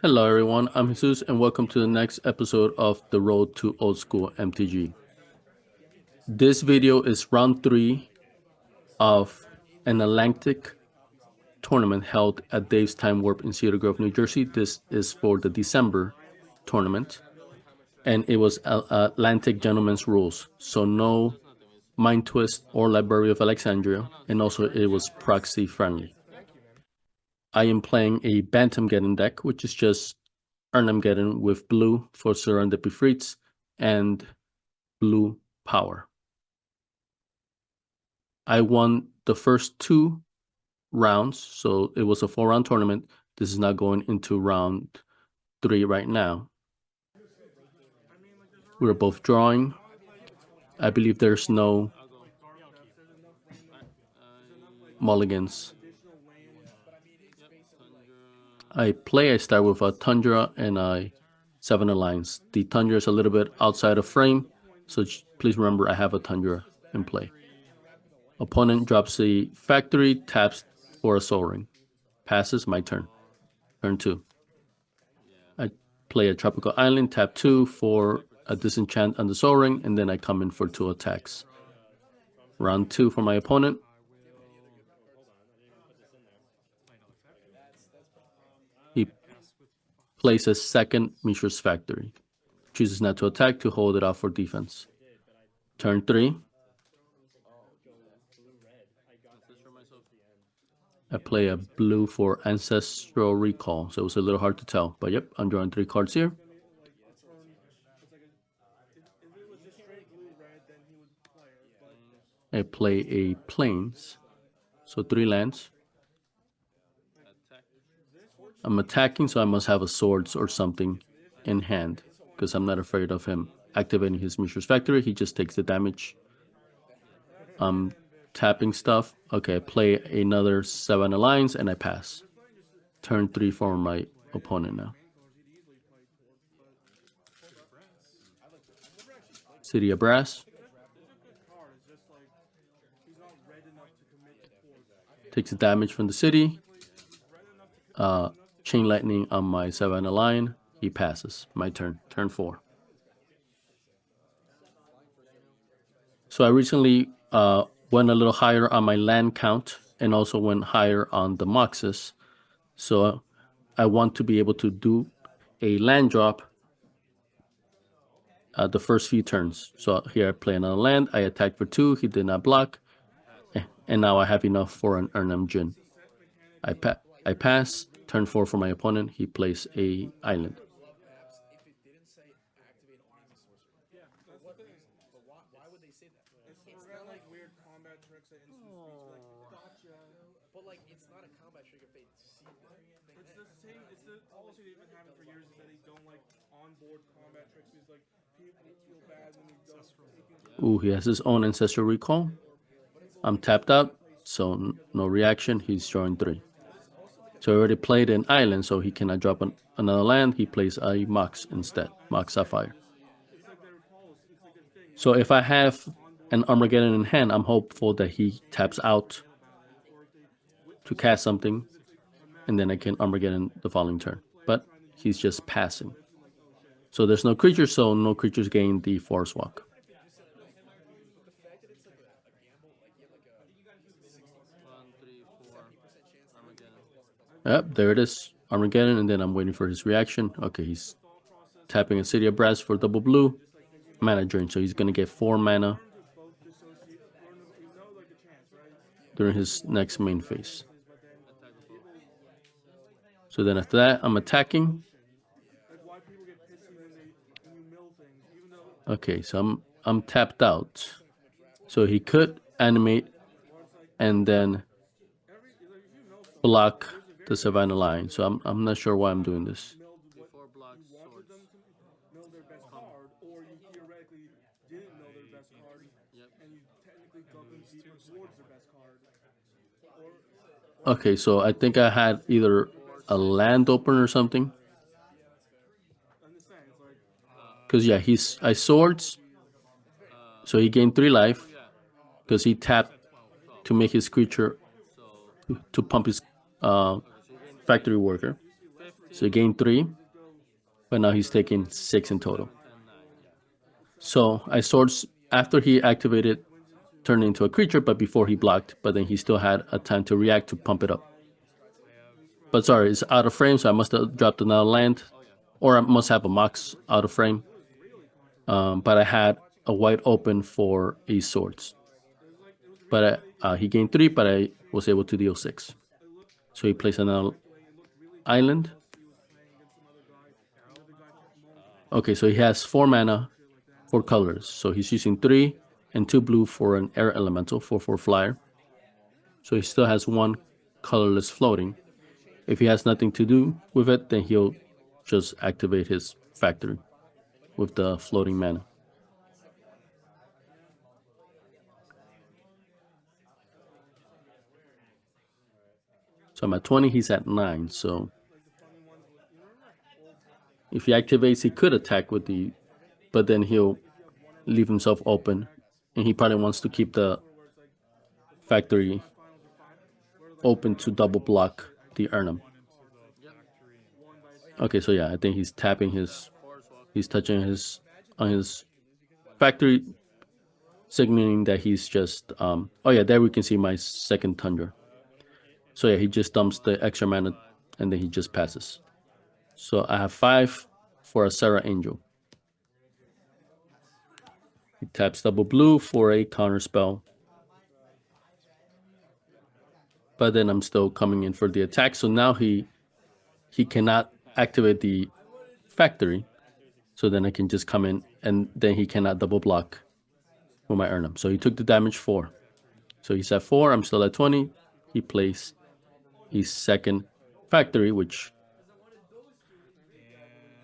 Hello everyone, I'm Jesus and welcome to the next episode of The Road to Old School MTG. This video is round 3 of an Atlantic tournament held at Dave's Time Warp in Cedar Grove, New Jersey. This is for the December tournament, and it was Atlantic Gentleman's Rules, so no Mind Twist or Library of Alexandria, and also it was proxy friendly. I am playing a Bantamgeddon deck, which is just Bantamgeddon with blue for Serendipity Freets and blue power. I won the first 2 rounds, so it was a 4-round tournament. This is now going into round 3 right now. We're both drawing. I believe there's no mulligans. I start with a Tundra and a 7 Alliance. The Tundra is a little bit outside of frame, so please remember I have a Tundra in play. Opponent drops a factory, taps for a Soul Ring. Passes, my turn. Turn 2. I play a Tropical Island, tap 2 for a Disenchant on the Soul Ring, and then I come in for 2 attacks. Round 2 for my opponent. He plays a second Mishra's Factory. Chooses not to attack to hold it off for defense. Turn 3. I play a blue for Ancestral Recall, so it was a little hard to tell. But yep, I'm drawing 3 cards here. I play a Plains, so 3 lands. I'm attacking, so I must have a Swords or something in hand, because I'm not afraid of him activating his Mishra's Factory. He just takes the damage. I'm tapping stuff. Okay, I play another 7 Alliance, and I pass. Turn 3 for my opponent now. City of Brass. Takes the damage from the city. Chain Lightning on my 7 Alliance. He passes. My turn. Turn 4. So I recently went a little higher on my land count and also went higher on the Moxes. So I want to be able to do a land drop the first few turns. So here I play another land. I attack for 2. He did not block. And now I have enough for an Bantamgeddon. I pass. Turn 4 for my opponent. He plays a island. But like, it's not a combat trigger fate. It's the same. It's the policy they've been having for years is that they don't like onboard combat tricks because like people feel bad when they don't. Ooh, he has his own Ancestral Recall. I'm tapped out, so no reaction. He's drawing 3. So he already played an island, so he cannot drop another land. He plays a Mox instead, Mox Sapphire. So if I have an Armageddon in hand, I'm hopeful that he taps out to cast something, and then I can Armageddon the following turn. But he's just passing. So there's no creatures, so no creatures gain the Forest Walk. Yep, there it is. Armageddon, and then I'm waiting for his reaction. Okay, he's tapping a City of Brass for double blue. Mana drain, so he's gonna get 4 mana during his next main phase. So then after that, I'm attacking. Okay, so I'm tapped out. So he could animate and then block the Savannah line. So I'm not sure why I'm doing this. Okay, so I think I had either a land open or something. Because yeah, I swords. So he gained 3 life because he tapped to make his creature to pump his factory worker. So he gained 3, but now he's taking 6 in total. So I swords after he activated, turned into a creature, but before he blocked, but then he still had a time to react to pump it up. But sorry, it's out of frame, so I must have dropped another land, or I must have a Mox out of frame. But I had a white open for a swords. But he gained 3, but I was able to deal 6. So he plays another island. Okay, so he has 4 mana, 4 colors. So he's using 3 and 2 blue for an air elemental, 4/4 flyer. So he still has 1 colorless floating. If he has nothing to do with it, then he'll just activate his factory with the floating mana. So I'm at 20, he's at 9. So if he activates, he could attack with the, but then he'll leave himself open. And he probably wants to keep the factory open to double block the Urnum. Okay, so yeah, I think he's tapping his, he's touching his, on his factory, signaling that he's just, oh yeah, there we can see my second Tundra. So yeah, he just dumps the extra mana and then he just passes. So I have 5 for a Sarah Angel. He taps double blue for a counter spell. But then I'm still coming in for the attack. So now he cannot activate the factory. So then I can just come in and then he cannot double block with my Urnum. So he took the damage 4. So he's at 4, I'm still at 20. He plays his second factory, which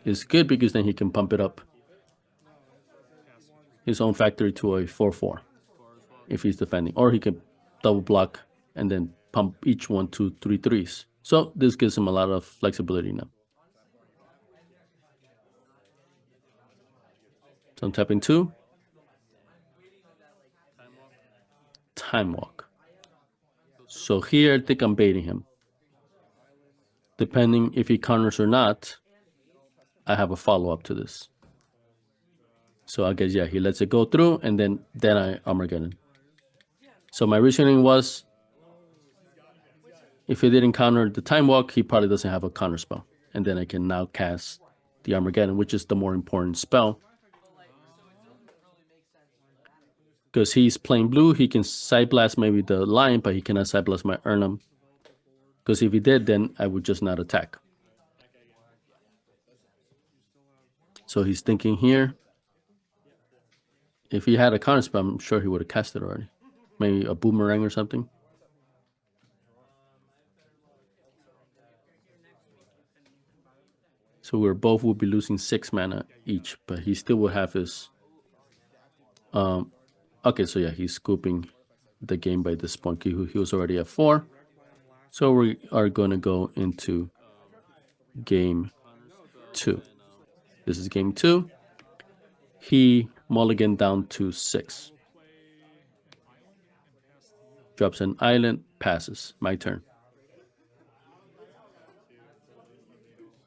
is good because then he can pump it up his own factory to a 4/4 if he's defending. Or he can double block and then pump each one to 3/3s. So this gives him a lot of flexibility now. So I'm tapping 2. Time Walk. So here I think I'm baiting him. Depending if he counters or not, I have a follow-up to this. So I guess, yeah, he lets it go through, and then I Armageddon. So my reasoning was, if he didn't counter the Time Walk, he probably doesn't have a counter spell. And then I can now cast the Armageddon, which is the more important spell. Because he's playing blue, he can Side Blast maybe the Lion, but he cannot Side Blast my Urnum. Because if he did, then I would just not attack. So he's thinking here. If he had a counter spell, I'm sure he would have cast it already. Maybe a Boomerang or something. So we're both will be losing 6 mana each, but he still will have his. Okay, so yeah, he's scooping the game by this point. He was already at 4. So we are going to go into game 2. This is game 2. He mulligan down to 6. Drops an island, passes. My turn.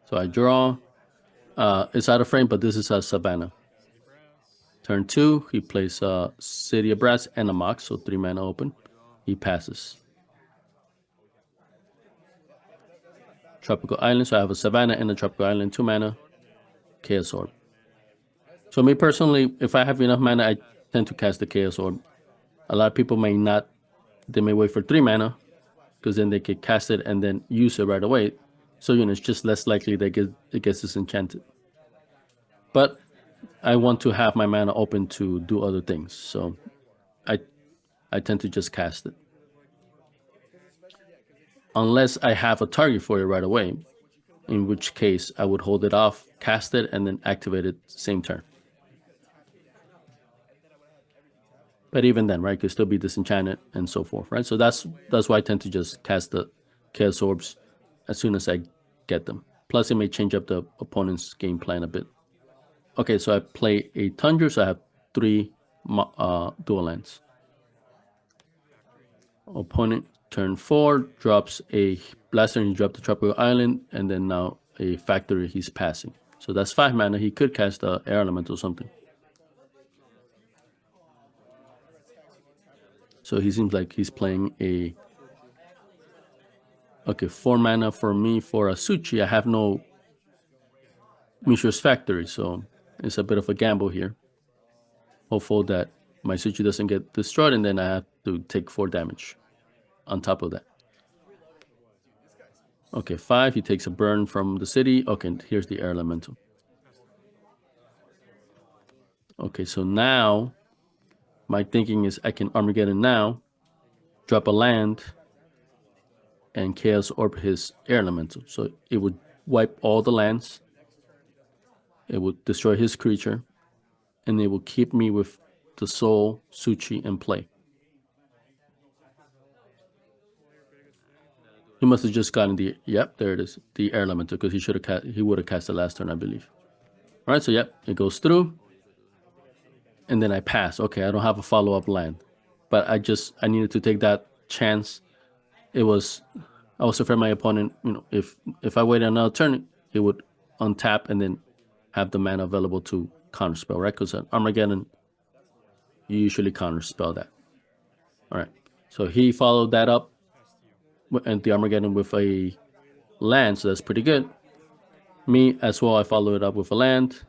So I draw. It's out of frame, but this is a Savannah. Turn 2, he plays a City of Brass and a Mox, so 3 mana open. He passes. Tropical Island, so I have a Savannah and a Tropical Island, 2 mana. Chaos Orb. So me personally, if I have enough mana, I tend to cast the Chaos Orb. A lot of people may not. They may wait for 3 mana, because then they can cast it and then use it right away. So, you know, it's just less likely that it gets disenchanted. But I want to have my mana open to do other things, so I tend to just cast it. Unless I have a target for it right away, in which case I would hold it off, cast it, and then activate it same turn. But even then, right, it could still be disenchanted and so forth, right? So that's why I tend to just cast the Chaos Orbs as soon as I get them. Plus, it may change up the opponent's game plan a bit. Okay, so I play a Tundra, so I have 3 dual lands. Opponent turn 4 drops a Blaster and he dropped the Tropical Island, and then now a factory he's passing. So that's 5 mana. He could cast the air element or something. So he seems like he's playing a... Okay, 4 mana for me for a Suchi. I have no Mishra's Factory, so it's a bit of a gamble here. Hopeful that my Suchi doesn't get destroyed, and then I have to take 4 damage on top of that. Okay, 5, he takes a burn from the city. Okay, here's the air elemental. Okay, so now my thinking is I can Armageddon now, drop a land, and Chaos Orb his air elemental. So it would wipe all the lands, it would destroy his creature, and it will keep me with the Soul Suchi in play. He must have just gotten the... Yep, there it is, the air elemental, because he would have cast the last turn, I believe. All right, so yep, it goes through, and then I pass. Okay, I don't have a follow-up land, but I needed to take that chance. I was afraid my opponent, if I waited another turn, he would untap and then have the mana available to counterspell, right? Because Armageddon, you usually counterspell that. All right, so he followed that up and the Armageddon with a land, so that's pretty good. Me as well, I follow it up with a land.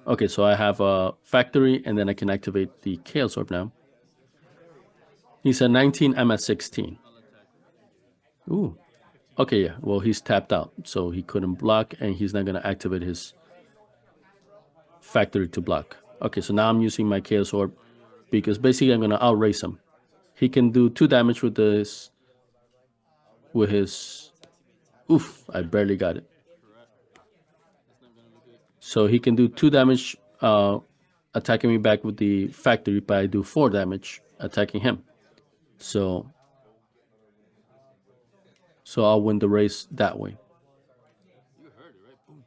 Okay, so I have a factory, and then I can activate the Chaos Orb now. He's at 19, I'm at 16. Ooh. Okay, yeah, well, he's tapped out, so he couldn't block, and he's not going to activate his factory to block. Okay, so now I'm using my Chaos Orb, because basically I'm going to outrace him. He can do 2 damage with this, with his... Oof, I barely got it. So he can do 2 damage attacking me back with the factory, but I do 4 damage attacking him. So I'll win the race that way. You heard it, right? Boom.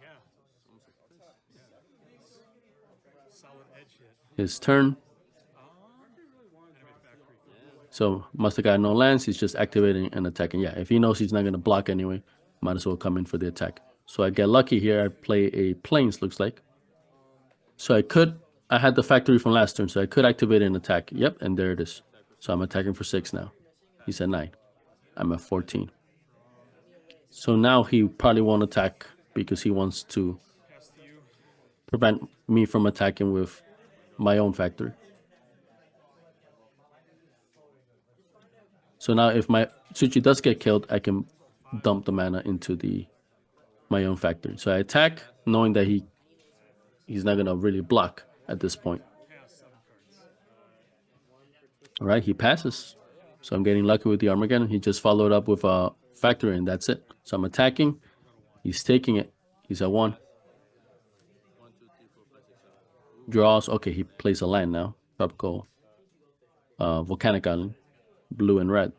Yeah. Solid edge hit. His turn. So must have got no lands. He's just activating and attacking. Yeah, if he knows he's not going to block anyway, might as well come in for the attack. So I get lucky here. I play a Plains, looks like. So I had the factory from last turn, so I could activate an attack. Yep, and there it is. So I'm attacking for 6 now. He's at 9. I'm at 14. So now he probably won't attack because he wants to prevent me from attacking with my own factory. So now if my Suchi does get killed, I can dump the mana into my own factory. So I attack, knowing that he's not going to really block at this point. All right, he passes. So I'm getting lucky with the Armageddon. He just followed up with a factory, and that's it. So I'm attacking. He's taking it. He's at 1. Draws. Okay, he plays a land now. Tropical Volcanic Island. Blue and red.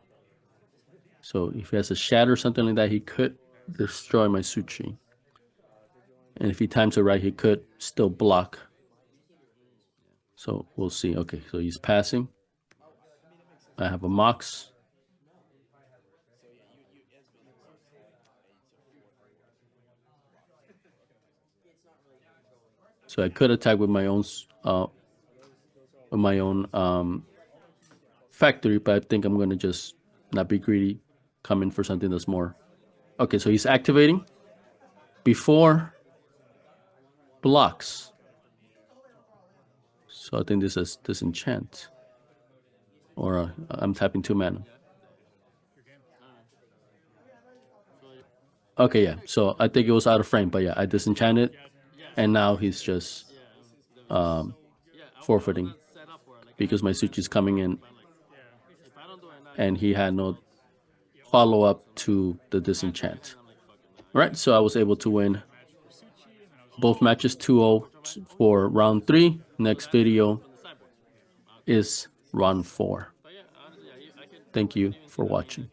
So if he has a shatter or something like that, he could destroy my Suchi. And if he times it right, he could still block. So we'll see. Okay, so he's passing. I have a Mox. So I could attack with my own factory, but I think I'm gonna just not be greedy, come in for something that's more. Okay, so he's activating before blocks. So I think this is disenchant, or I'm tapping 2 mana. Okay, yeah. So I think it was out of frame, but yeah, I disenchanted, and now he's just forfeiting because my Suchi is coming in, and he had no follow-up to the disenchant. All right, so I was able to win both matches 2-0 for round 3. Next video is round 4. Thank you for watching.